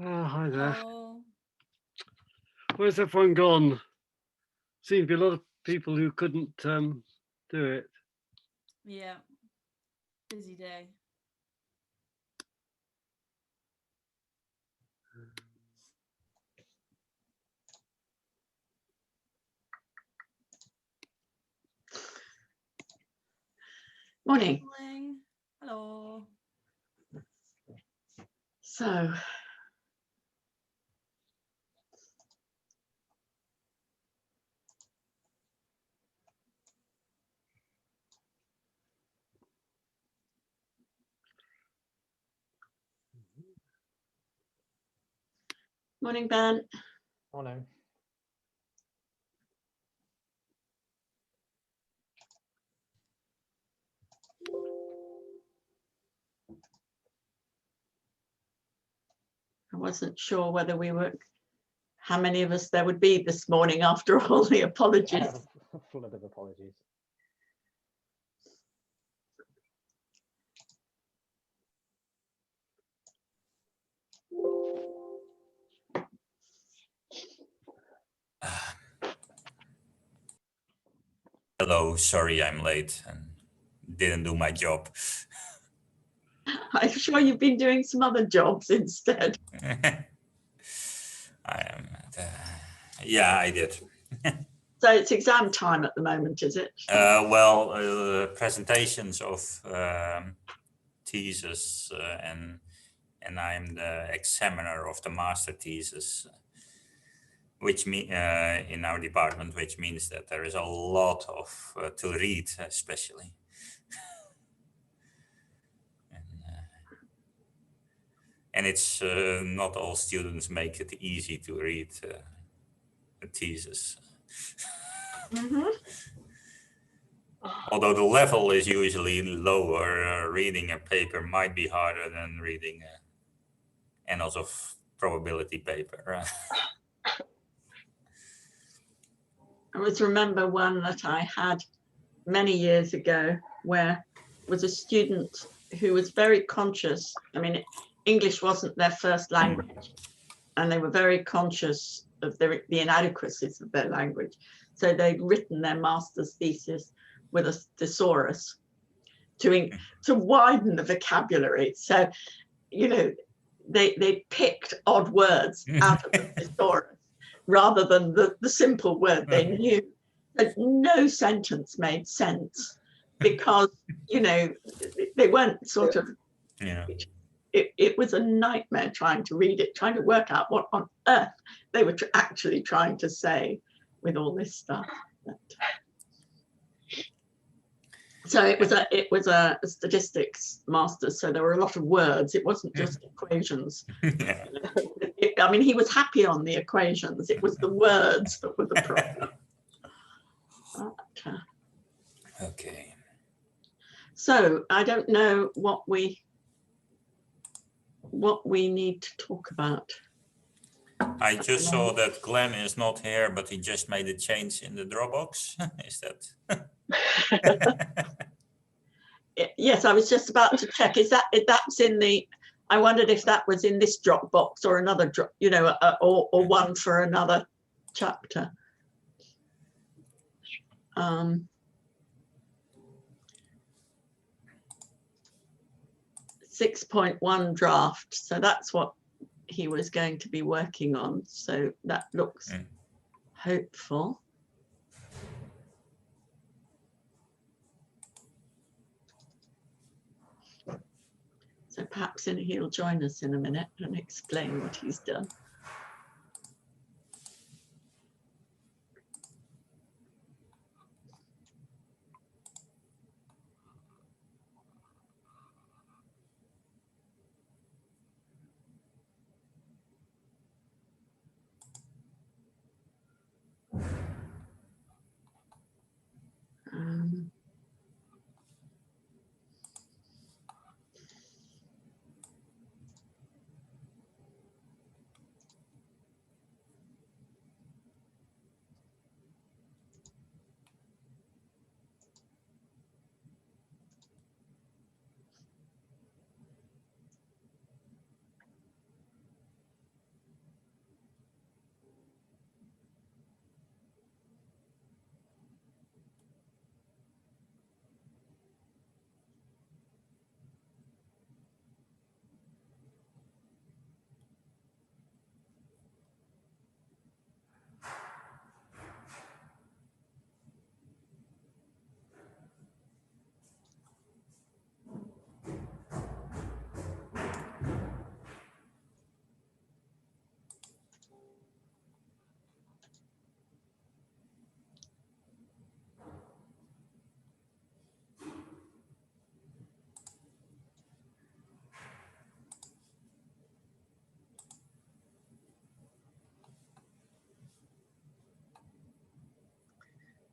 Hi there. Oh, Where's everyone gone? Seems to be a lot of people who couldn't do it. yeah. Busy day. Morning. Morning. Hello. So, morning, Ben. Morning. I wasn't sure whether how many of us there would be this morning after all the apologies. Flood of apologies. Hello, sorry I'm late and didn't do my job. I'm sure you've been doing some other jobs instead. I am. Yeah, I did. So it's exam time at the moment, is it? Presentations of thesis and I'm the examiner of the master thesis, which in our department, which means that there is a lot of to read, especially. And it's not all students make it easy to read a thesis. Although the level is usually lower, reading a paper might be harder than reading annals of probability paper. I always remember one that I had many years ago where was a student who was very conscious. I mean, English wasn't their first language, and they were very conscious of the inadequacies of their language. So they'd written their master's thesis with a thesaurus to widen the vocabulary. So, you know, they picked odd words out of the thesaurus rather than the simple word they knew. But no sentence made sense because, you know, they weren't sort of, Yeah. It was a nightmare trying to read it, trying to work out what on earth they were actually trying to say with all this stuff. So it was a statistics master, so there were a lot of words. It wasn't just equations. Yeah. I mean, he was happy on the equations. It was the words that were the problem. Okay. So I don't know what we need to talk about. I just saw that Glenn is not here, but he just made a change in the Dropbox. Is that? Yes, I was just about to check. That's in the? I wondered if that was in this Dropbox or another drop, you know, or one for another chapter. 6.1 draft. So that's what he was going to be working on. So that looks hopeful. So perhaps he'll join us in a minute and explain what he's done.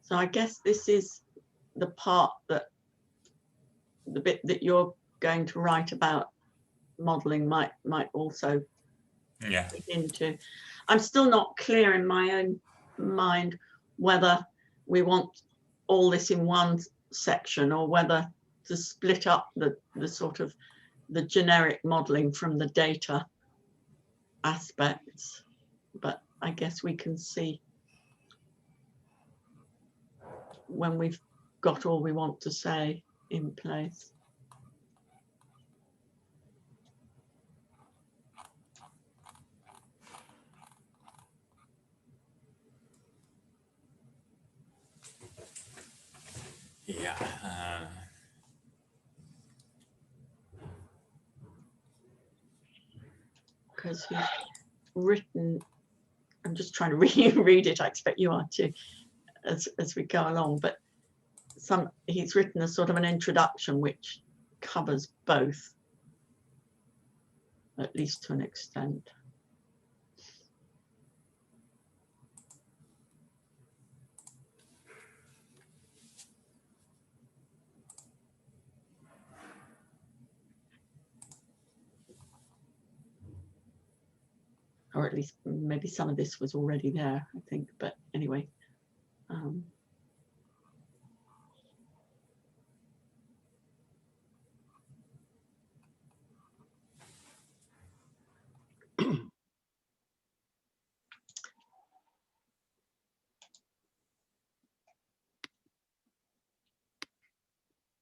So I guess this is the part that the bit that you're going to write about modeling might also Yeah. fit into. I'm still not clear in my own mind whether we want all this in one section or whether to split up the sort of the generic modeling from the data aspects, but I guess we can see when we've got all we want to say in place. Yeah. Because he's written, I'm just trying to read it, I expect you are too, as we go along, but he's written a sort of an introduction which covers both, at least to an extent. Or at least maybe some of this was already there, I think, but anyway.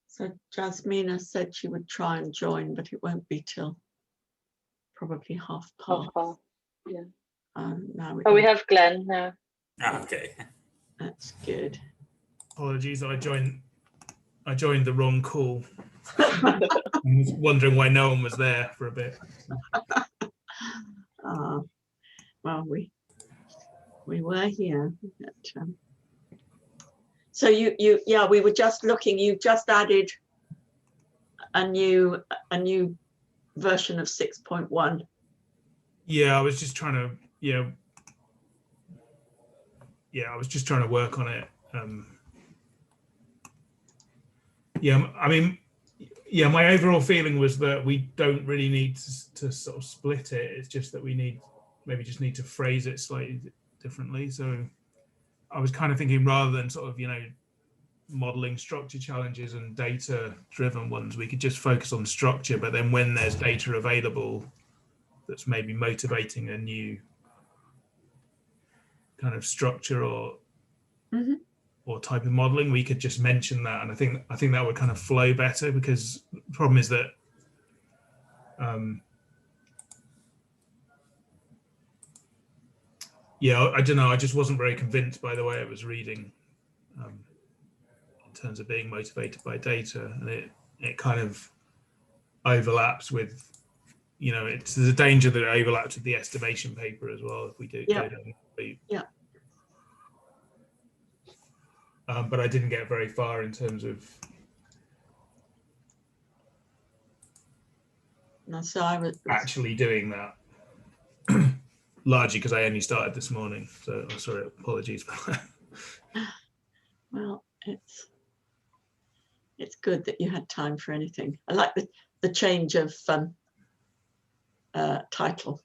So Jasmina said she would try and join, but it won't be till probably 1:30. Oh, yeah. Now Oh, we have Glenn now. Okay. That's good. Apologies, I joined the wrong call. I was wondering why no one was there for a bit. Well, we were here. But, so yeah, we were just looking. You just added a new version of 6.1. Yeah, I was just trying to I was just trying to work on it. I mean, my overall feeling was that we don't really need to sort of split it. It's just that we maybe just need to phrase it slightly differently. So I was kind of thinking rather than sort of, modeling structure challenges and data driven ones, we could just focus on structure, but then when there's data available that's maybe motivating a new kind of structure or type of modeling, we could just mention that. And I think that would kind of flow better, because the problem is that I don't know, I just wasn't very convinced by the way it was reading in terms of being motivated by data, and it kind of overlaps with, there's a danger that it overlaps with the estimation paper as well if we do go down the route. Yeah. But I didn't get very far in terms of. No, so I was actually doing that, largely because I only started this morning. So sorry, apologies for that. Well, it's good that you had time for anything. I like the change of title.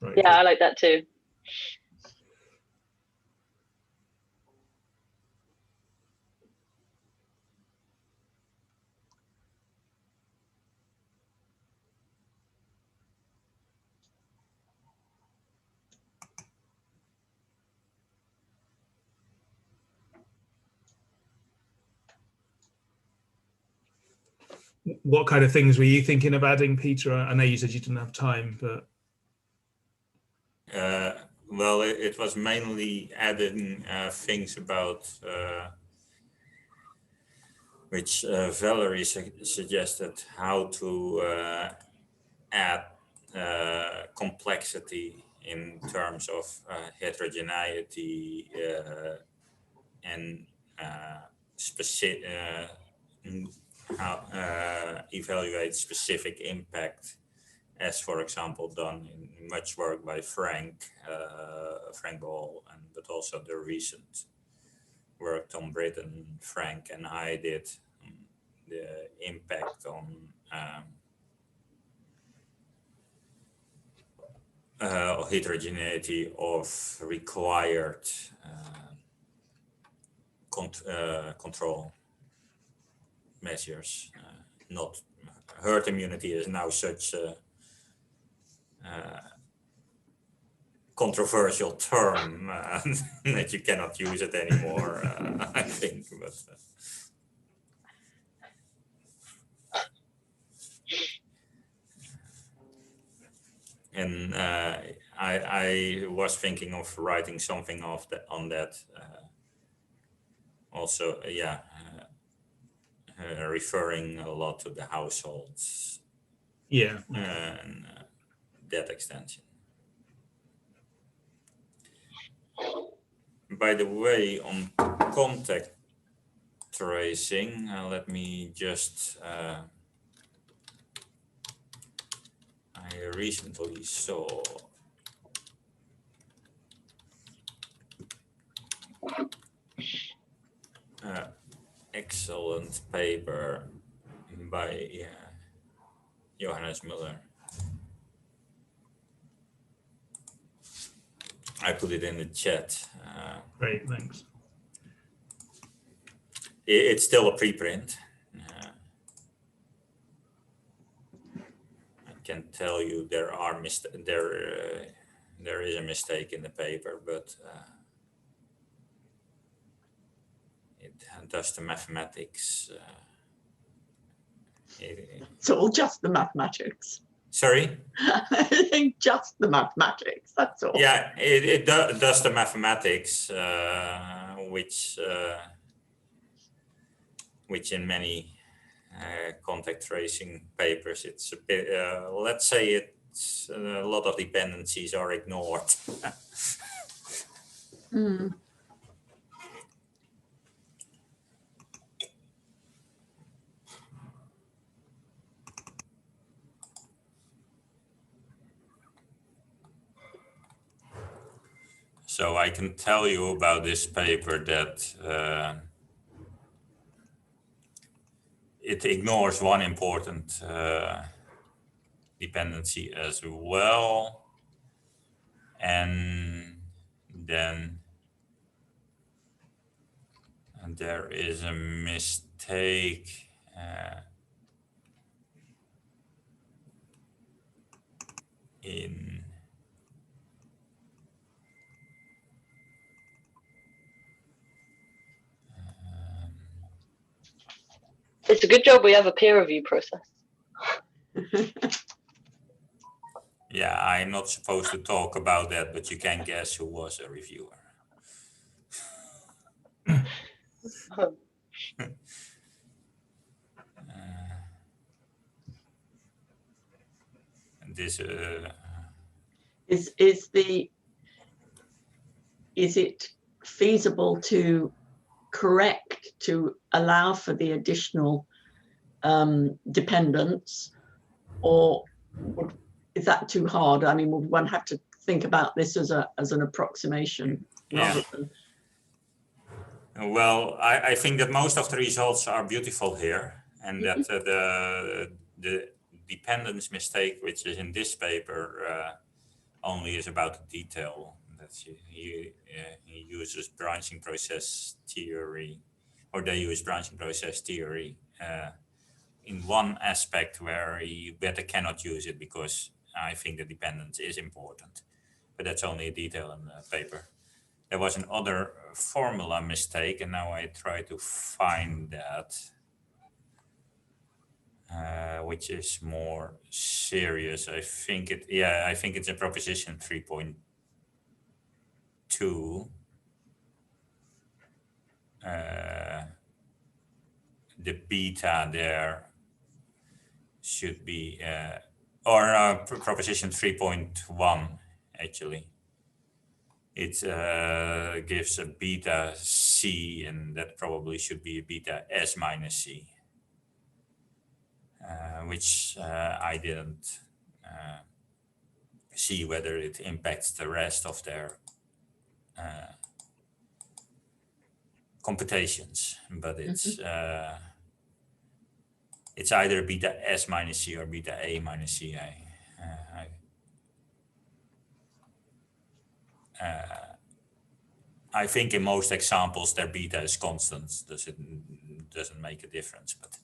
Right, Yeah, I like that too. What kind of things were you thinking of adding, Peter? I know you said you didn't have time, but well, it was mainly adding things about which Valerie suggested, how to add complexity in terms of heterogeneity and specific how evaluate specific impact as for example done in much work by Frank Ball, but also the recent work Tom Britton, Frank, and I did, the impact on heterogeneity of required control measures. Not herd immunity is now such a controversial term that you cannot use it anymore, I think. But and I was thinking of writing something on that. Also, yeah, referring a lot to the households. Yeah. And that extension. By the way, on contact tracing, let me just, I recently saw excellent paper by Johannes Müller. I put it in the chat. Great, thanks. It's still a preprint. I can tell you there is a mistake in the paper, but it does the mathematics. It's all just the mathematics. Sorry? I think just the mathematics, that's all. Yeah, it does the mathematics, which in many contact tracing papers, it's a bit, let's say it's a lot of dependencies are ignored. Mm. So I can tell you about this paper that it ignores one important dependency as well. And then there is a mistake in It's a good job we have a peer review process. yeah, I'm not supposed to talk about that, but you can guess who was a reviewer. And this is it feasible to correct, to allow for the additional dependence, or is that too hard? I mean, would one have to think about this as an approximation rather than? Well, I think that most of the results are beautiful here, and that the dependence mistake, which is in this paper, only is about the detail. That he uses branching process theory, or they use branching process theory in one aspect where you better cannot use it because I think the dependence is important, but that's only a detail in the paper. There was another formula mistake, and now I try to find that, which is more serious. I think it's a proposition 3.2. The beta there should be, proposition 3.1 actually. It gives a beta C, and that probably should be a beta S minus C, which I didn't see whether it impacts the rest of their computations. But it's either beta S minus C or beta A minus C. I think in most examples their beta is constant. Doesn't make a difference, but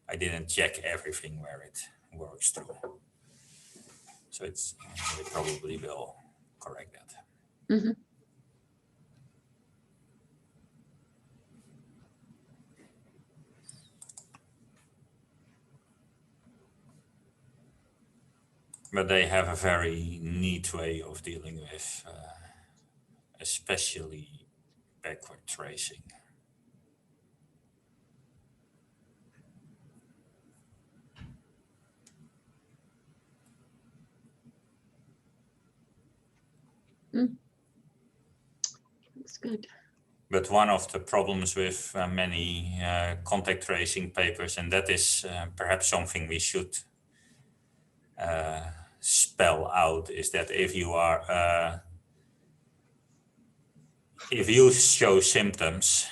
I didn't check everything where it works through. So it probably will correct that. Mhm. But they have a very neat way of dealing with, especially backward tracing. That's good. But one of the problems with many contact tracing papers, and that is perhaps something we should spell out, is that if you show symptoms,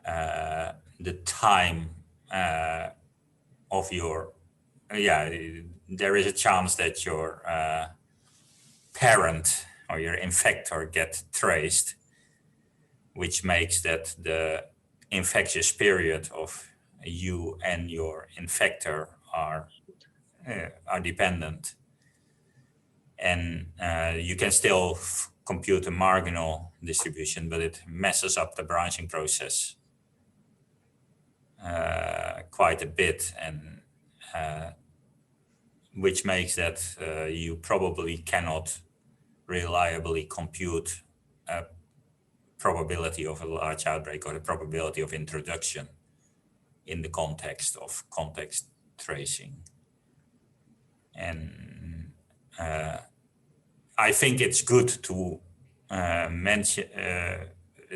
the time of your, there is a chance that your parent or your infector get traced, which makes that the infectious period of you and your infector are dependent. And you can still compute a marginal distribution, but it messes up the branching process quite a bit, and which makes that you probably cannot reliably compute a probability of a large outbreak or the probability of introduction in the context of contact tracing. And I think it's good to mention,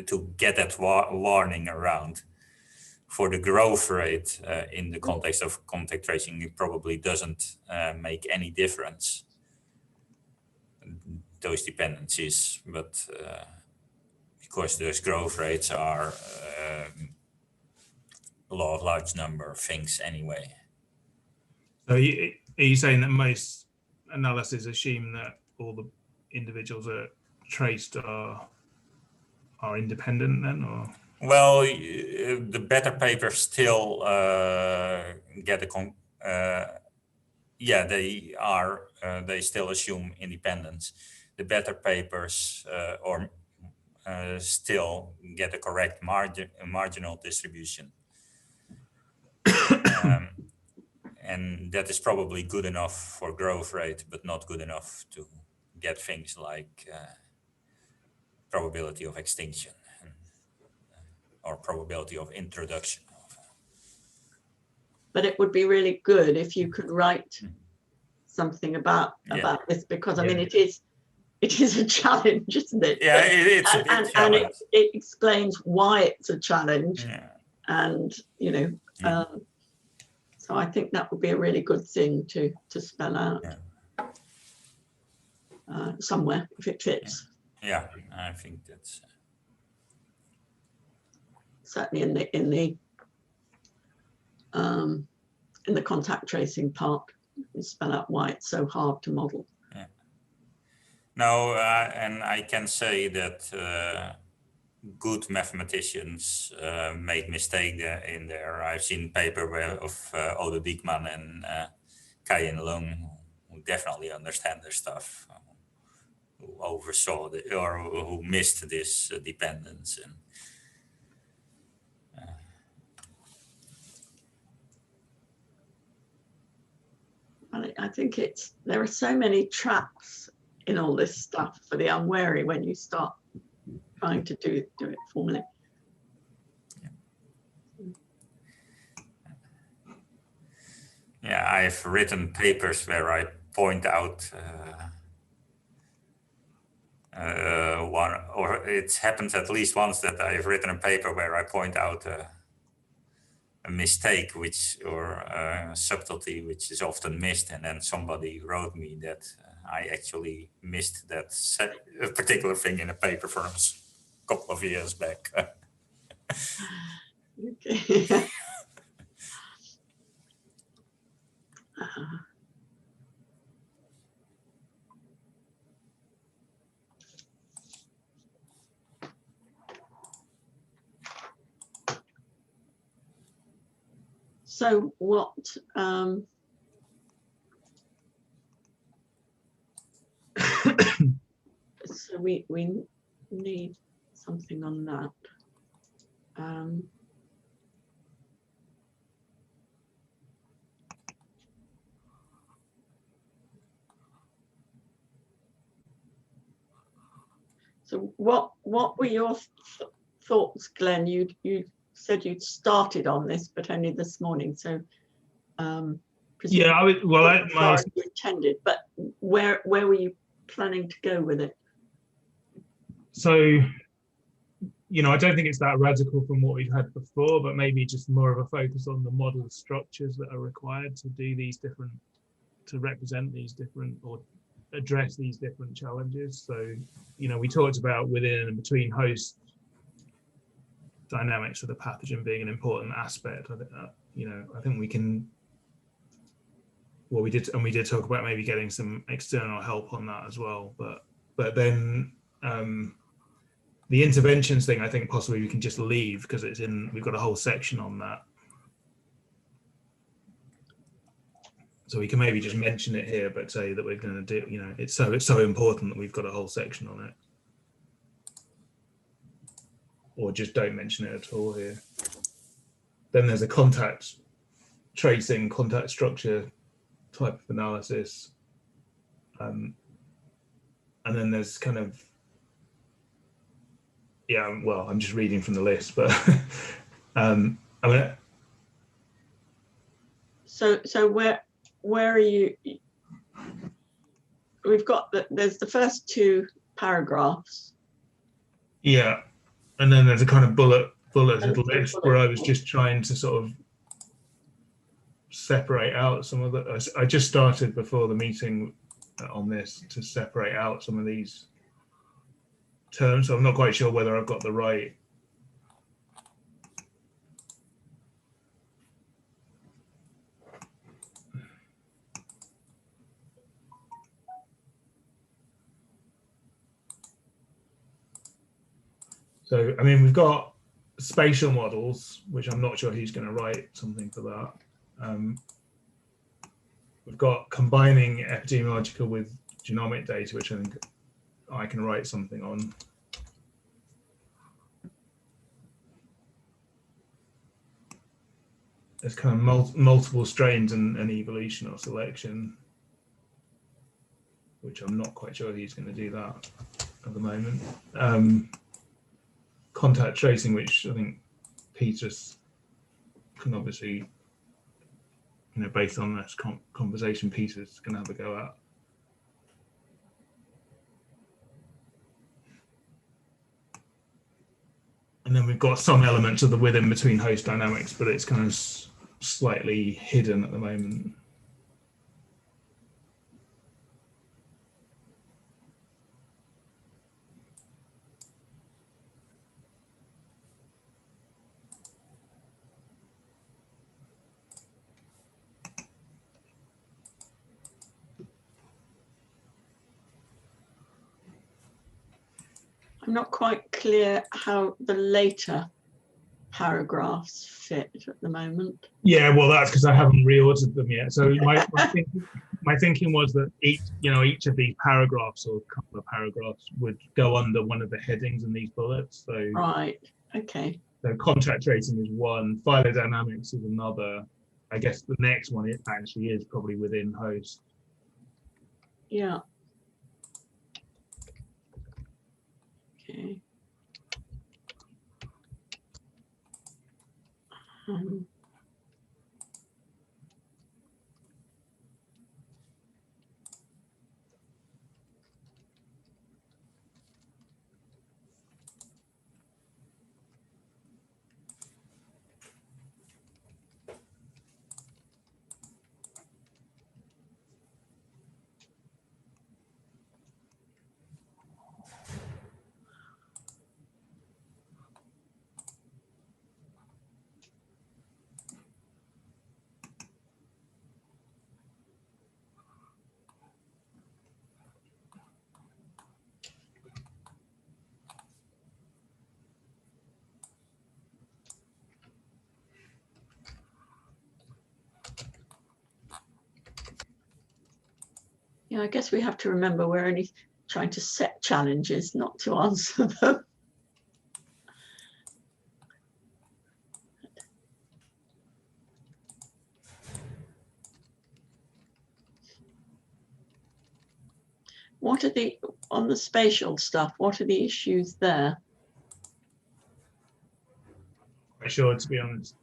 to get that warning around. For the growth rate in the context of contact tracing, it probably doesn't make any difference, those dependencies, but because those growth rates are a large number of things anyway. So are you saying that most analyses assume that all the individuals that are traced are independent then, or? Well, the better papers still get a they still assume independence. The better papers still get a correct marginal distribution. And that is probably good enough for growth rate, but not good enough to get things like probability of extinction or probability of introduction. But it would be really good if you could write something about this, because I mean it is a challenge, isn't it? Yeah, it's a big challenge. And it explains why it's a challenge. Yeah. And so I think that would be a really good thing to spell out somewhere if it fits. Yeah, I think that's certainly in the contact tracing part, you spell out why it's so hard to model. Yeah. No, and I can say that good mathematicians made mistake in there. I've seen paper of Odo Diekman and Kai-Yin Leung, who definitely understand their stuff, who oversaw or who missed this dependence. And I think there are so many traps in all this stuff for the unwary when you start trying to do it formally. Yeah, I've written papers where I point out one, or it's happened at least once that I've written a paper where I point out a mistake which or a subtlety which is often missed, and then somebody wrote me that I actually missed that a particular thing in a paper from a couple of years back. Okay. So what, so we need something on that. So what were your thoughts, Glenn? You said you'd started on this, but only this morning. So Yeah, I would. Well, you attended, but where were you planning to go with it? so, you know, I don't think it's that radical from what we've had before, but maybe just more of a focus on the model structures that are required to do these different, to represent these different or address these different challenges. So, you know, we talked about within and between host dynamics of the pathogen being an important aspect. I think that, you know, I think we can, well, we did talk about maybe getting some external help on that as well. But then the interventions thing, I think possibly we can just leave because it's in, we've got a whole section on that. So we can maybe just mention it here, but say that we're going to do, you know, it's so important that we've got a whole section on it. Or just don't mention it at all here. Then there's a contact tracing, contact structure type of analysis. And then there's kind of, yeah, well, I'm just reading from the list, but I mean, so where are you? We've got there's the first two paragraphs. yeah, and then there's a kind of bullet little list where I was just trying to sort of separate out some of the. I just started before the meeting on this to separate out some of these terms, so I'm not quite sure whether I've got the right. So, I mean, we've got spatial models, which I'm not sure who's going to write something for that. We've got combining epidemiological with genomic data, which I think I can write something on. There's kind of multiple strains and evolution or selection, which I'm not quite sure who's going to do that at the moment. Contact tracing, which I think Peter's can obviously, you know, based on this conversation, Peter's going to have a go at. And then we've got some elements of the within between host dynamics, but it's kind of slightly hidden at the moment. I'm not quite clear how the later paragraphs fit at the moment. Yeah, well, that's because I haven't reordered them yet. So my thinking was that each of these paragraphs or a couple of paragraphs would go under one of the headings in these bullets. So Right. Okay. So contact tracing is one, phylogenomics is another. I guess the next one it actually is probably within host. Yeah. Okay. Yeah, I guess we have to remember we're only trying to set challenges, not to answer them. What are the, on the spatial stuff, what are the issues there? Quite sure, to be honest.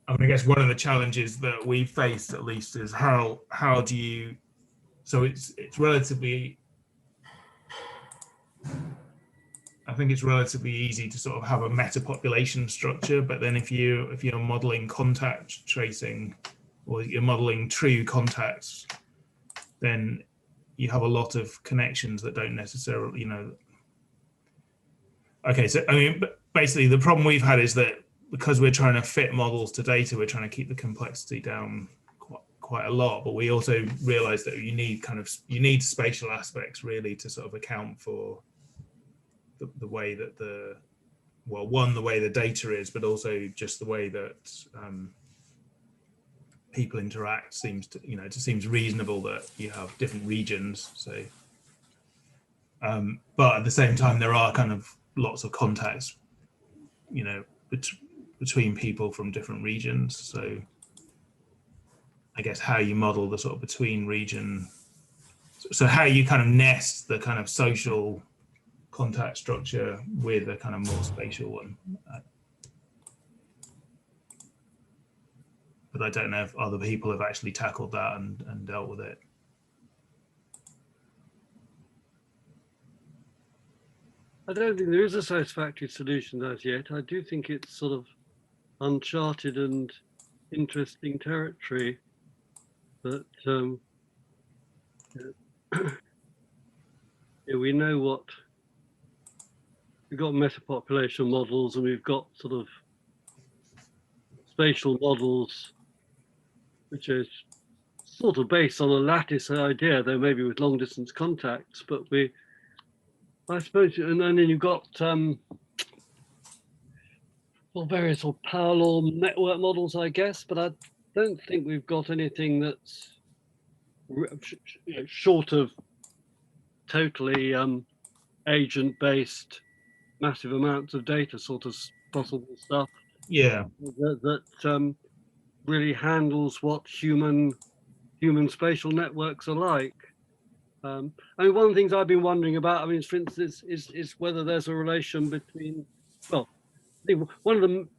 I mean, I guess one of the challenges that we faced, at least, is how do you? So it's relatively. I think it's relatively easy to sort of have a meta population structure, but then if you're modeling contact tracing, or you're modeling true contacts, then you have a lot of connections that don't necessarily, you know. Okay, so I mean, basically, the problem we've had is that because we're trying to fit models to data, we're trying to keep the complexity down quite a lot. But we also realize that you need spatial aspects really to sort of account for the way that the way the data is, but also just the way that people interact seems to, you know, it just seems reasonable that you have different regions. So, but at the same time, there are kind of lots of contacts, you know, between people from different regions. So I guess how you model the sort of between region, so how you kind of nest the kind of social contact structure with a kind of more spatial one. But I don't know if other people have actually tackled that and dealt with it. I don't think there is a satisfactory solution as yet. I do think it's sort of uncharted and interesting territory. But yeah, we know what we've got: metapopulation models, and we've got sort of spatial models, which is sort of based on a lattice idea, though maybe with long distance contacts. But I suppose, and then you've got various sort of power law network models, I guess, but I don't think we've got anything that's short of totally agent-based, massive amounts of data sort of possible stuff. Yeah. That really handles what human spatial networks are like. I mean, one of the things I've been wondering about, I mean, for instance, is whether there's a relation between, well, I think one of them,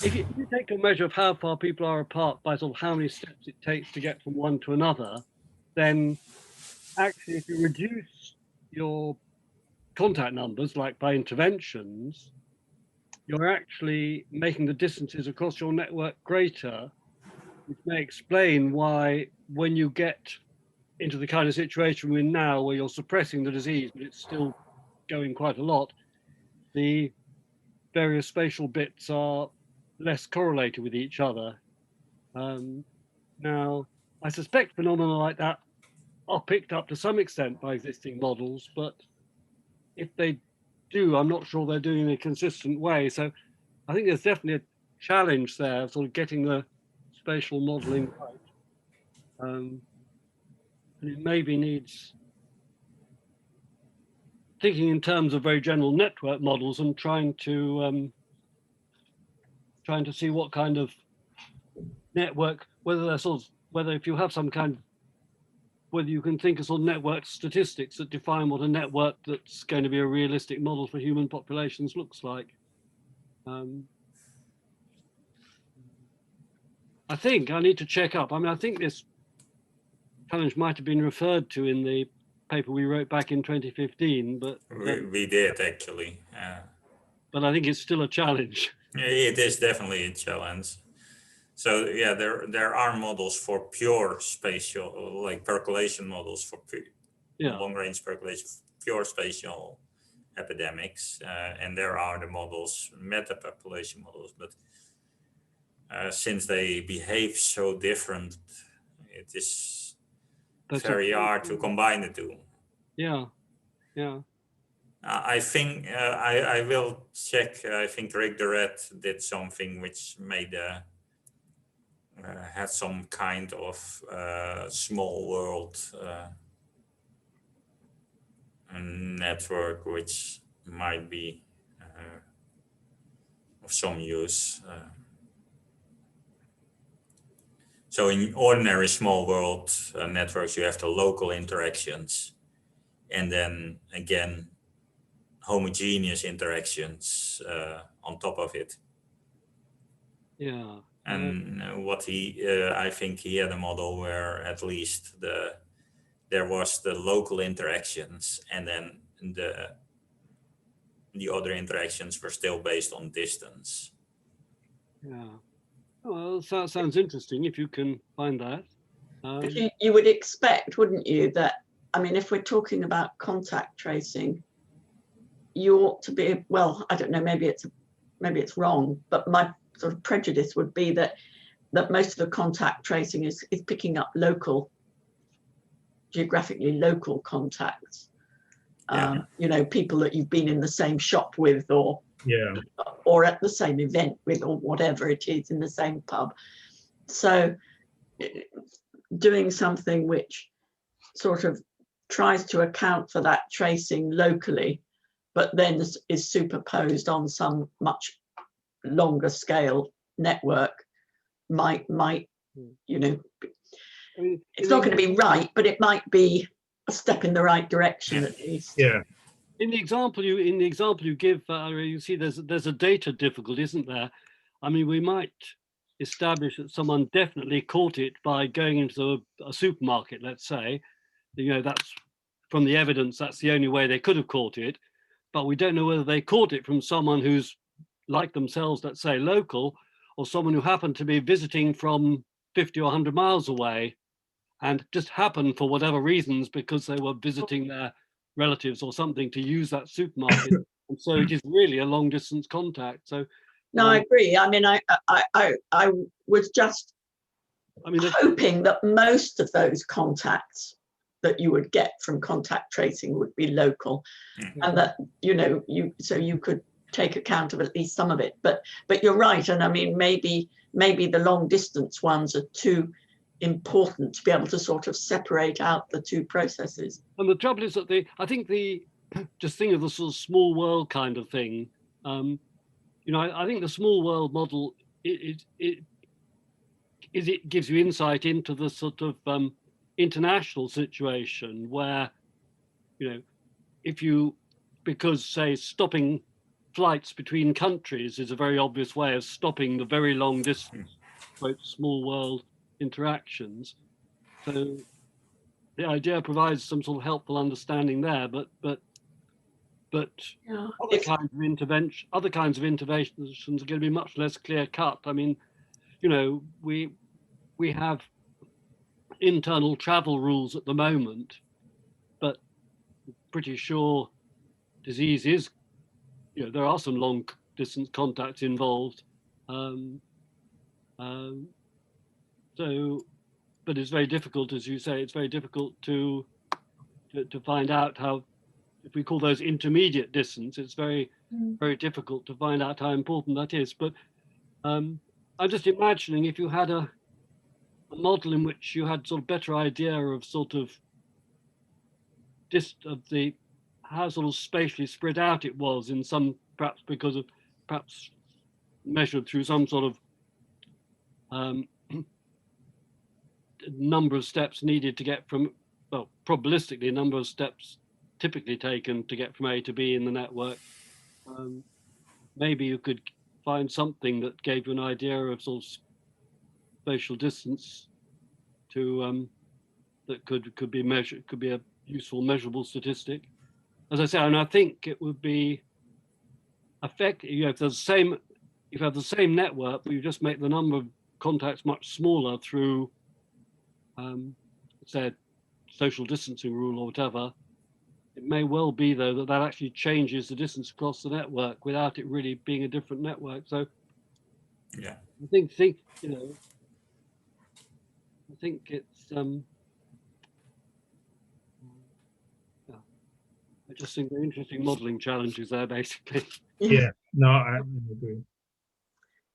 if you take a measure of how far people are apart by sort of how many steps it takes to get from one to another, then actually if you reduce your contact numbers, like by interventions, you're actually making the distances across your network greater, which may explain why when you get into the kind of situation we're in now, where you're suppressing the disease, but it's still going quite a lot, the various spatial bits are less correlated with each other. Now, I suspect phenomena like that are picked up to some extent by existing models, but if they do, I'm not sure they're doing it in a consistent way. So I think there's definitely a challenge there of sort of getting the spatial modeling right. And it maybe needs thinking in terms of very general network models and trying to see what kind of network, whether if you have some kind, whether you can think of sort of network statistics that define what a network that's going to be a realistic model for human populations looks like. I think I need to check up. I mean, I think this challenge might have been referred to in the paper we wrote back in 2015, but we did actually. But I think it's still a challenge. It is definitely a challenge. So yeah, there are models for pure spatial, like percolation models for Yeah. long range percolation, pure spatial epidemics, and there are the models, metapopulation models, but since they behave so different, it is That's a- very hard to combine the two. Yeah. Yeah. I think I will check. I think Rick Durrett did something which made had some kind of small world network, which might be of some use. So in ordinary small world networks, you have the local interactions, and then again, homogeneous interactions on top of it. Yeah. And what I think he had a model where at least there was the local interactions, and then the other interactions were still based on distance. Yeah. Well, that sounds interesting if you can find that. But you would expect, wouldn't you, that, I mean, if we're talking about contact tracing, you ought to be, well, I don't know, maybe it's wrong, but my sort of prejudice would be that most of the contact tracing is picking up local, geographically local contacts. Yeah. You know, people that you've been in the same shop with, or at the same event with, or whatever it is, in the same pub. So doing something which sort of tries to account for that tracing locally, but then is superposed on some much longer scale network might, you know, I mean, it's not going to be right, but it might be a step in the right direction at least. Yeah. in the example you give, you see there's a data difficulty, isn't there? I mean, we might establish that someone definitely caught it by going into a supermarket, let's say. You know, that's from the evidence, that's the only way they could have caught it. But we don't know whether they caught it from someone who's like themselves, let's say local, or someone who happened to be visiting from 50 or 100 miles away and just happened for whatever reasons, because they were visiting their relatives or something, to use that supermarket. And so it is really a long distance contact. So No, I agree. I mean, I was just hoping that most of those contacts that you would get from contact tracing would be local, and that, you know, you could take account of at least some of it. But you're right, and I mean, maybe the long distance ones are too important to be able to sort of separate out the two processes. And the trouble is that I think just think of the sort of small world kind of thing. You know, I think the small world model, it gives you insight into the sort of international situation where, you know, because say stopping flights between countries is a very obvious way of stopping the very long distance, quote, small world interactions. So the idea provides some sort of helpful understanding there, but Yeah. other kinds of interventions are going to be much less clear cut. I mean, you know, we have internal travel rules at the moment, but pretty sure disease is, you know, there are some long distance contacts involved. So, but it's very difficult, as you say, it's very difficult to find out how, if we call those intermediate distance, it's very difficult to find out how important that is. But I'm just imagining if you had a model in which you had sort of better idea of sort of how sort of spatially spread out it was in some, perhaps because of, perhaps measured through some sort of number of steps needed to get from, well, probabilistically, a number of steps typically taken to get from A to B in the network. Maybe you could find something that gave you an idea of sort of spatial distance to that could be measured, could be a useful measurable statistic. As I say, and I think it would be effective, you know, if you have the same network, but you just make the number of contacts much smaller through, said, social distancing rule or whatever, it may well be though that that actually changes the distance across the network without it really being a different network. So Yeah. I think you know, I think it's yeah, I just think they're interesting modeling challenges there basically. Yeah, no, I agree.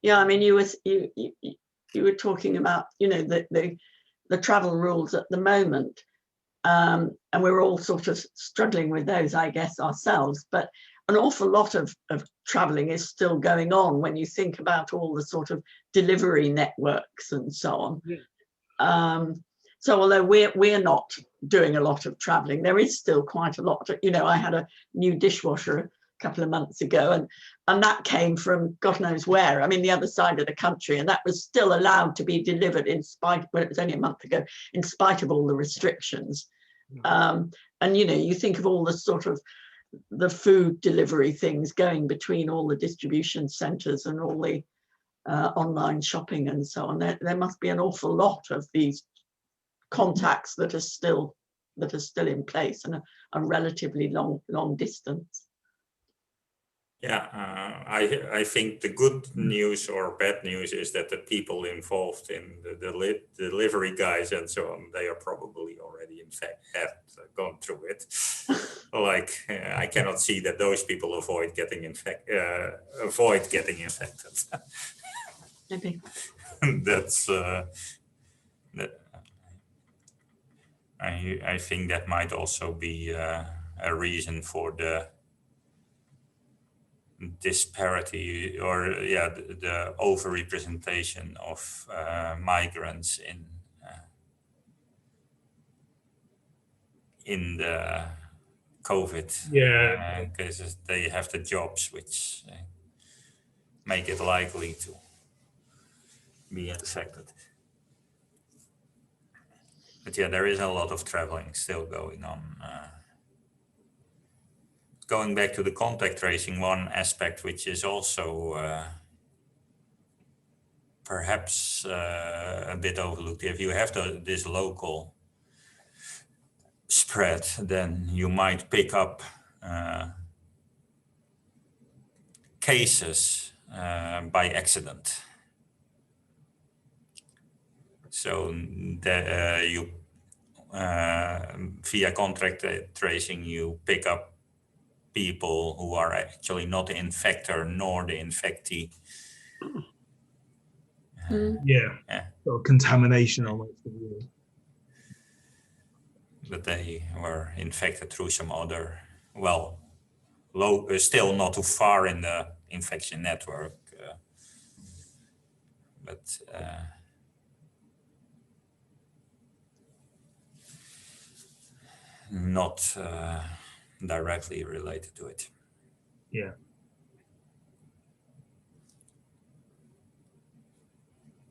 Yeah, I mean, you were talking about, you know, the travel rules at the moment, and we're all sort of struggling with those, I guess, ourselves. But an awful lot of traveling is still going on when you think about all the sort of delivery networks and so on. Yeah. So although we're not doing a lot of traveling, there is still quite a lot. You know, I had a new dishwasher a couple of months ago, and that came from God knows where. I mean, the other side of the country, and that was still allowed to be delivered in spite. Well, it was only a month ago, in spite of all the restrictions. And you know, you think of all the sort of the food delivery things going between all the distribution centres and all the online shopping and so on. There must be an awful lot of these contacts that are still in place and a relatively long distance. Yeah, I think the good news or bad news is that the people involved in the delivery guys and so on, they are probably already in fact have gone through it. Like I cannot see that those people avoid getting infected. Maybe. That's I think that might also be a reason for the disparity or the overrepresentation of migrants in the COVID cases. They have the jobs which make it likely to be infected. But yeah, there is a lot of traveling still going on. Going back to the contact tracing, one aspect which is also perhaps a bit overlooked. If you have this local spread, then you might pick up cases by accident. So you via contact tracing, you pick up people who are actually not the infector nor the infectee. Yeah. Sort of contamination almost. But they were infected through some other, well, still not too far in the infection network, but not directly related to it. Yeah.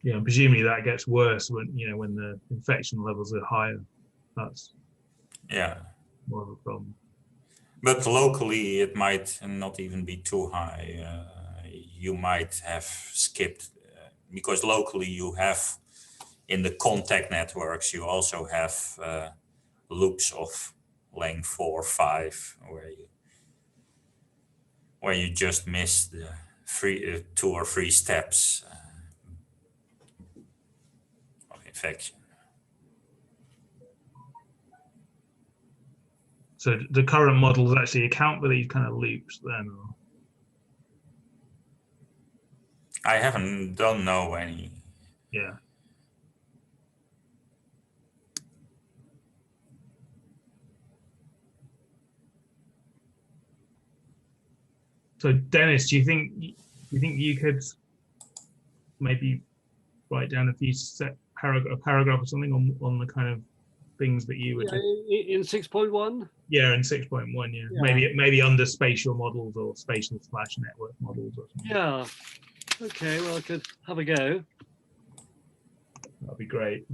Yeah, and presumably that gets worse when the infection levels are higher. That's more of a problem. But locally, it might not even be too high. You might have skipped because locally you have in the contact networks you also have loops of length 4 or 5 where you just miss the 2 or 3 steps of infection. So the current models actually account for these kind of loops then? Or? I don't know any. Yeah. So Dennis, do you think you could maybe write down a few a paragraph or something on the kind of things that you would in 6.1? Yeah, in 6.1, yeah. Maybe under spatial models or spatial/network models or something. Yeah. Okay, well I could have a go. That'd be great.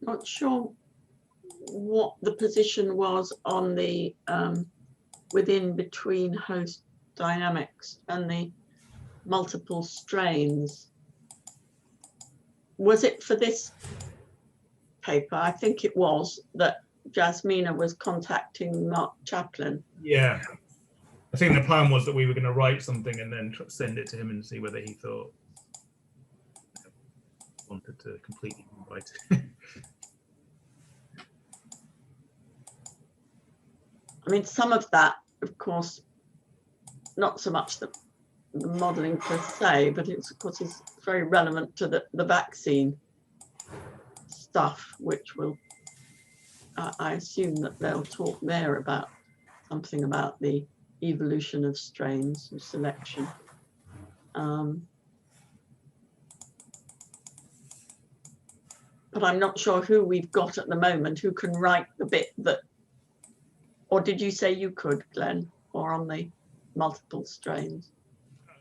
not sure what the position was on the within between host dynamics and the multiple strains. Was it for this paper? I think it was that Jasmina was contacting Mark Chaplin. Yeah. I think the plan was that we were going to write something and then send it to him and see whether he thought wanted to completely rewrite it. I mean, some of that, of course, not so much the modelling per se, but it's of course is very relevant to the vaccine stuff, which will, I assume that they'll talk there about something about the evolution of strains and selection. But I'm not sure who we've got at the moment who can write the bit that, or did you say you could, Glenn, or on the multiple strains?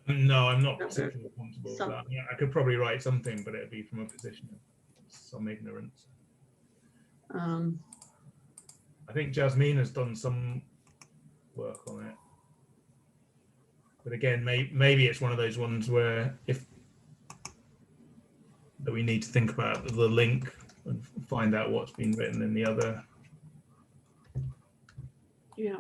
No, I'm not particularly responsible for Some- that. Yeah, I could probably write something, but it'd be from a position of some ignorance. I think Jasmine has done some work on it. But again, maybe it's one of those ones where that we need to think about the link and find out what's been written in the other. Yeah.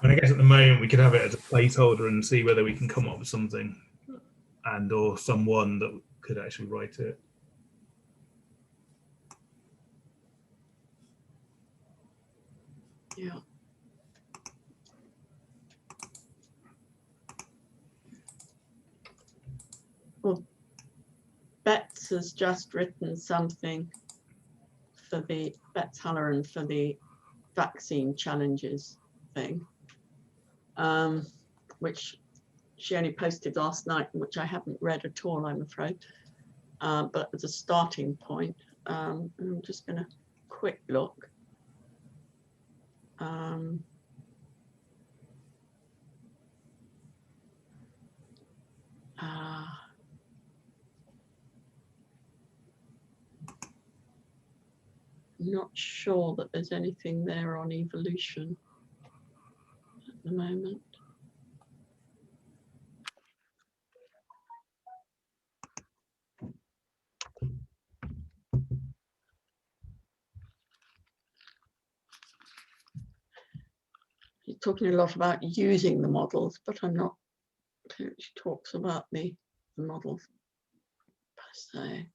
And I guess at the moment we could have it as a placeholder and see whether we can come up with something and or someone that could actually write it. Yeah. Well, Betts has just written something for the Betts Halloran for the vaccine challenges thing, which she only posted last night, which I haven't read at all, I'm afraid. But as a starting point, I'm just going to quick look. Not sure that there's anything there on evolution at the moment. He's talking a lot about using the models, but I'm not clear she talks about the models per se.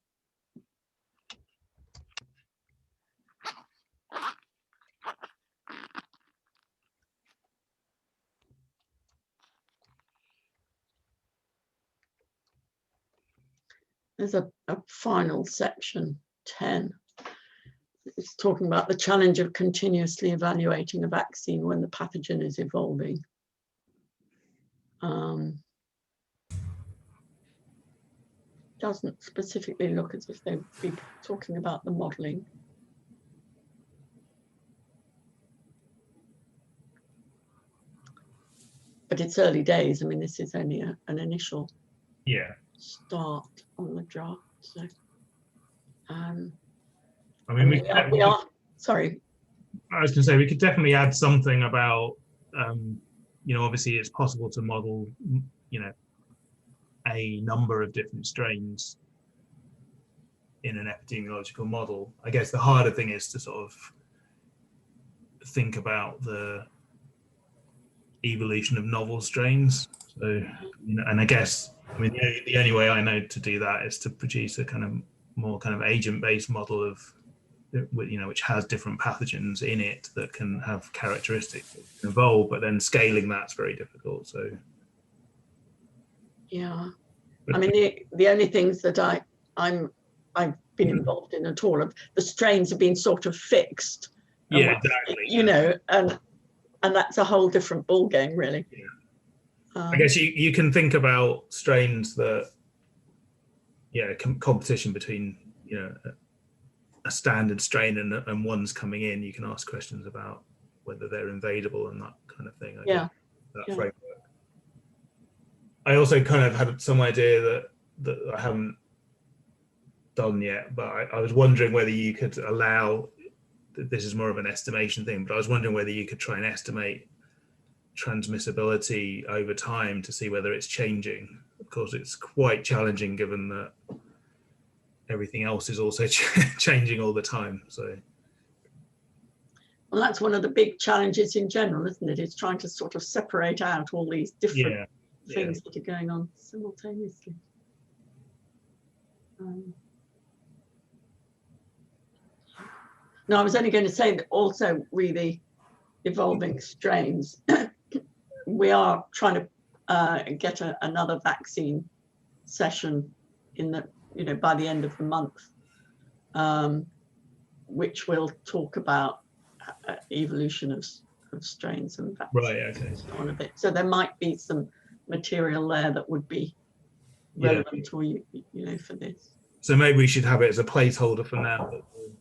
There's a final section 10. It's talking about the challenge of continuously evaluating a vaccine when the pathogen is evolving. Doesn't specifically look as if they'd be talking about the modelling. But it's early days. I mean, this is only an initial start on the draft. So, I mean, we are. Sorry. I was going to say we could definitely add something about, you know, obviously it's possible to model, you know, a number of different strains in an epidemiological model. I guess the harder thing is to sort of think about the evolution of novel strains. So, you know, and I guess, I mean, the only way I know to do that is to produce a kind of more kind of agent-based model of, you know, which has different pathogens in it that can have characteristics that can evolve, but then scaling that's very difficult. So, yeah, I mean, the only things that I've been involved in at all of the strains have been sort of fixed. Yeah, exactly. You know, and that's a whole different ball game, really. Yeah. I guess you can think about strains that, yeah, competition between, you know, a standard strain and ones coming in. You can ask questions about whether they're invadable and that kind of thing. I Yeah, guess, that yeah. framework. I also kind of had some idea that I haven't done yet, but I was wondering whether you could allow, this is more of an estimation thing, but I was wondering whether you could try and estimate transmissibility over time to see whether it's changing. Of course, it's quite challenging given that everything else is also changing all the time. So, Well, that's one of the big challenges in general, isn't it? It's trying to sort of separate out all these different things that are going on simultaneously. No, I was only going to say that also with the evolving strains, we are trying to get another vaccine session in the, by the end of the month, which will talk about evolution of strains and vaccines. right, okay. On a bit. So there might be some material there that would be relevant or for this. So maybe we should have it as a placeholder for now, but we'll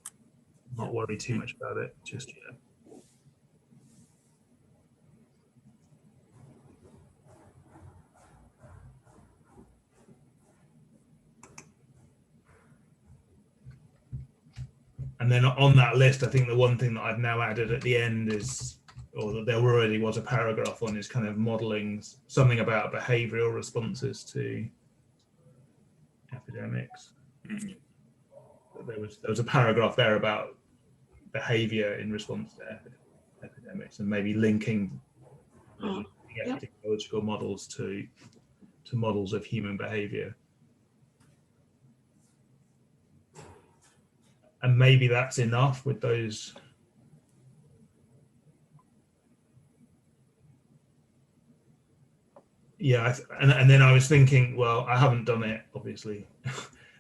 not worry too much about it just yet. And then on that list, I think the one thing that I've now added at the end is, or that there already was a paragraph on, is kind of modeling something about behavioral responses to epidemics. There was a paragraph there about behavior in response to epidemics, and maybe linking epidemiological models to models of human behavior. And maybe that's enough with those. Yeah, and then I was thinking, well, I haven't done it, obviously,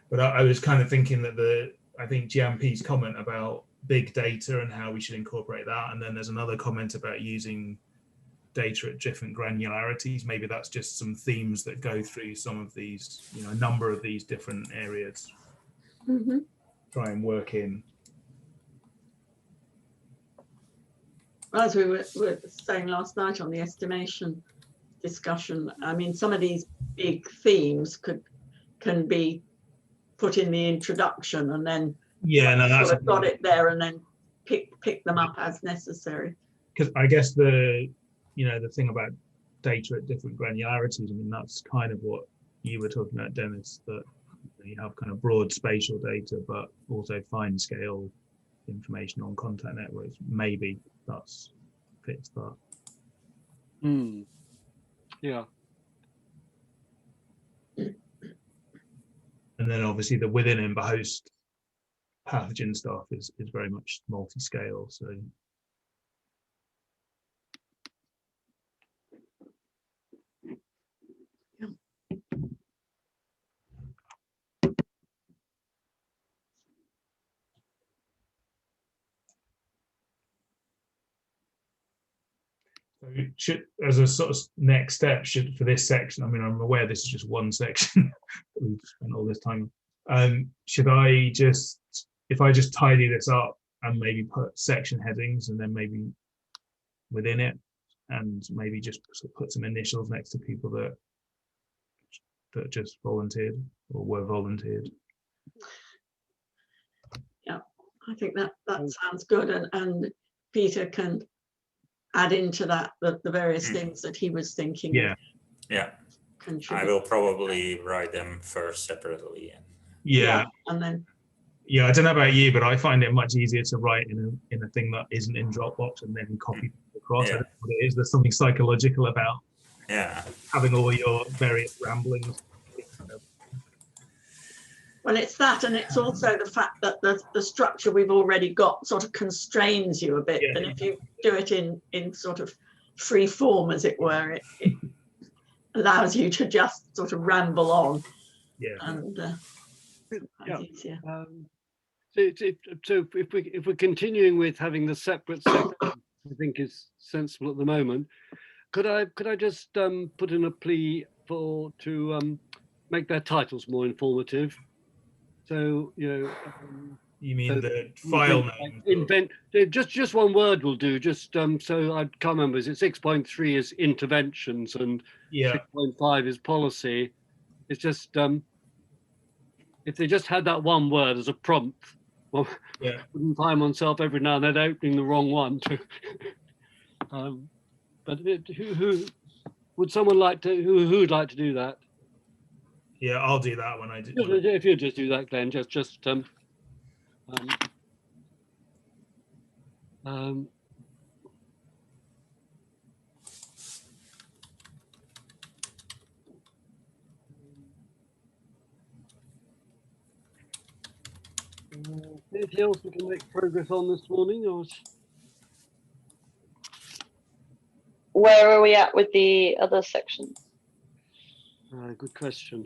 but I was kind of thinking that I think GMP's comment about big data and how we should incorporate that, and then there's another comment about using data at different granularities. Maybe that's just some themes that go through some of these, a number of these different areas. Mm-hmm. Try and work in. As we were saying last night on the estimation discussion, I mean, some of these big themes can be put in the introduction, and then that's sort of got it there, and then pick them up as necessary. Because I guess the thing about data at different granularities, I mean, that's kind of what you were talking about, Dennis, that you have kind of broad spatial data, but also fine scale information on contact networks. Maybe that's fits that. Yeah. And then obviously the within and host pathogen stuff is very much multi-scale. So should, as a sort of next step, for this section, I mean, I'm aware this is just one section that we've spent all this time. Should I just, if I just tidy this up and maybe put section headings and then maybe within it, and maybe just put some initials next to people that just volunteered or were volunteered? Yeah, I think that sounds good, and Peter can add into that the various things that he was thinking. Yeah. I will probably write them first separately. And then. Yeah, I don't know about you, but I find it much easier to write in a thing that isn't in Dropbox and then copy across. I don't know what it is. There's something psychological about having all your various ramblings. Well, it's that, and it's also the fact that the structure we've already got sort of constrains you a bit. And if you do it in sort of free form, as it were, it allows you to just sort of ramble on. And easier. So if we're continuing with having the separate section, I think is sensible at the moment. Could I just put in a plea to make their titles more informative? So You mean So the file like name? invent just one word will do. Just so I can't remember. Is it 6.3 is interventions and Yeah, 6.5 is policy? It's just if they just had that one word as a prompt, well, yeah. wouldn't find oneself every now and then opening the wrong one. But who would someone like to? Who'd like to do that? Yeah, I'll do that when I do. If you just do that, Glenn, anything else we can make progress on this morning, or Where are we at with the other sections? good question.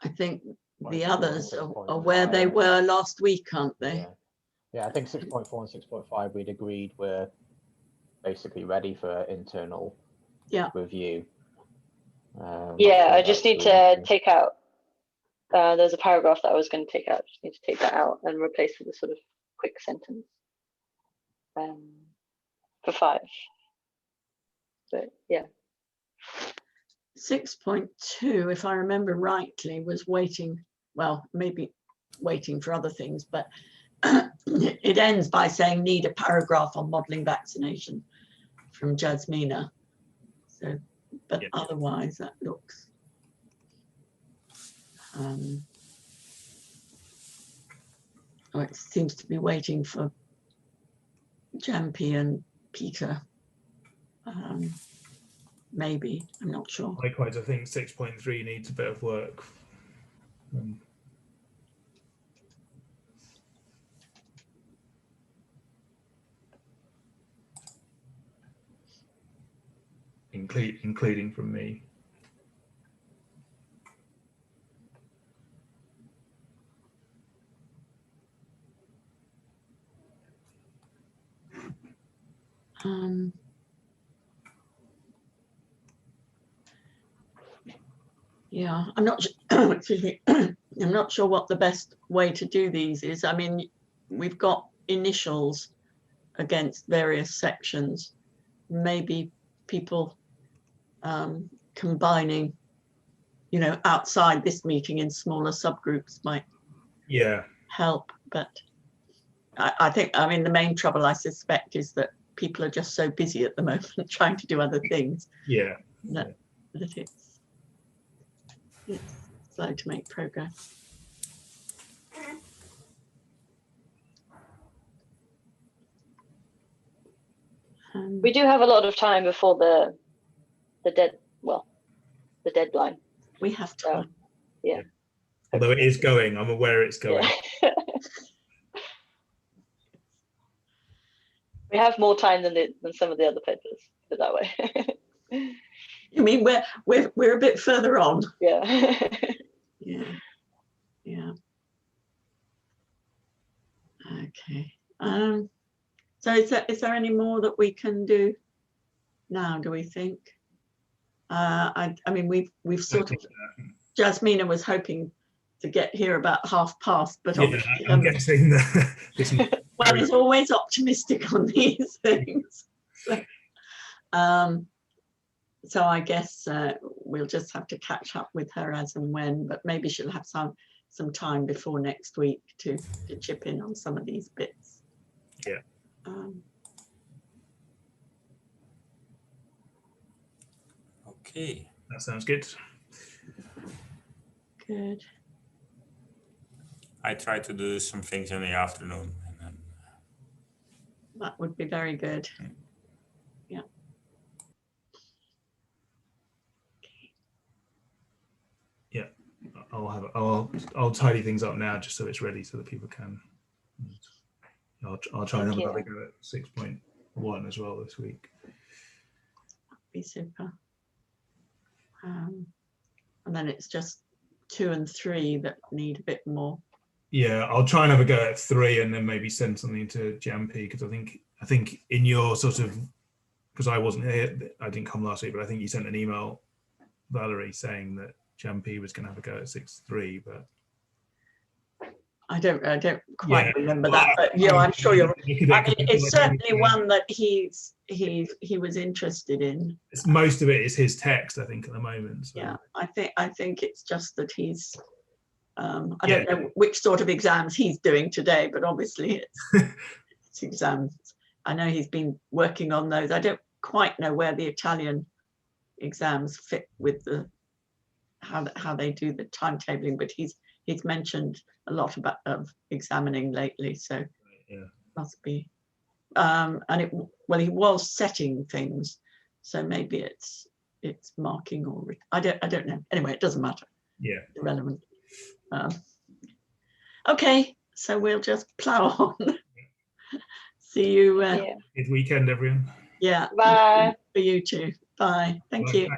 I think the 6.4 others and are where they 6.5. were last week, aren't they? Yeah. Yeah, I think 6.4 and 6.5 we'd agreed were basically ready for internal Yeah. review. Yeah, so I just that's need the- to take out. There's a paragraph that I was going to take out. Just need to take that out and replace it with a sort of quick sentence for 5. But yeah, 6.2, if I remember rightly, was waiting, well, maybe waiting for other things, but it ends by saying need a paragraph on modelling vaccination from Jasmina. So, but Yeah. otherwise that looks it seems to be waiting for Jampi and Peter. Maybe, I'm not sure. Likewise, I think 6.3 needs a bit of work. Including from me. Yeah, I'm not excuse me. I'm not sure what the best way to do these is. I mean, we've got initials against various sections. Maybe people combining, you know, outside this meeting in smaller subgroups might help. But I think, I mean, the main trouble I suspect is that people are just so busy at the moment trying to do other things. That it's slow to make progress. we do have a lot of time before the deadline. We have So, time. yeah. Although it is going, I'm aware it's going. Yeah. We have more time than some of the other papers, put it that way. You mean we're a bit further on? Yeah. Yeah. Okay. So is there any more that we can do now, do we think? I mean, we've sort of, Jasmina was hoping to get here about 1:30, but I'm guessing that this one is always optimistic on these things. So I guess we'll just have to catch up with her as and when, but maybe she'll have some time before next week to chip in on some of these bits. Yeah. Okay. That sounds good. Good. I try to do some things in the afternoon. And then That would be very good. Yeah. Yeah, I'll tidy things up now just so it's ready so that people can. I'll try and have another go at 6.1 as well this week. That'd be super. And then it's just 2 and 3 that need a bit more. Yeah, I'll try and have a go at 3 and then maybe send something to Jampi, because I think in your sort of, because I wasn't here, I didn't come last week, but I think you sent an email, Valerie, saying that Jampi was going to have a go at 6.3, but I don't quite Yeah. remember Well, that, but I'm sure you're. Look at it, I mean, 'cause it's like certainly everything- one that he was interested in. Most of it is his text, I think, at the moment. So. Yeah, I think it's just that he's. I Yeah. don't know which sort of exams he's doing today, but obviously it's exams. I know he's been working on those. I don't quite know where the Italian exams fit with the how they do the timetabling, but he's mentioned a lot about examining lately, so Yeah. must be. And he was setting things, so maybe it's marking or I don't know. Anyway, it doesn't matter. Yeah. Irrelevant. Okay, so we'll just plow on. See you. Yeah. Good weekend, everyone. Yeah. Bye. For you too. Bye. Thank Bye. you.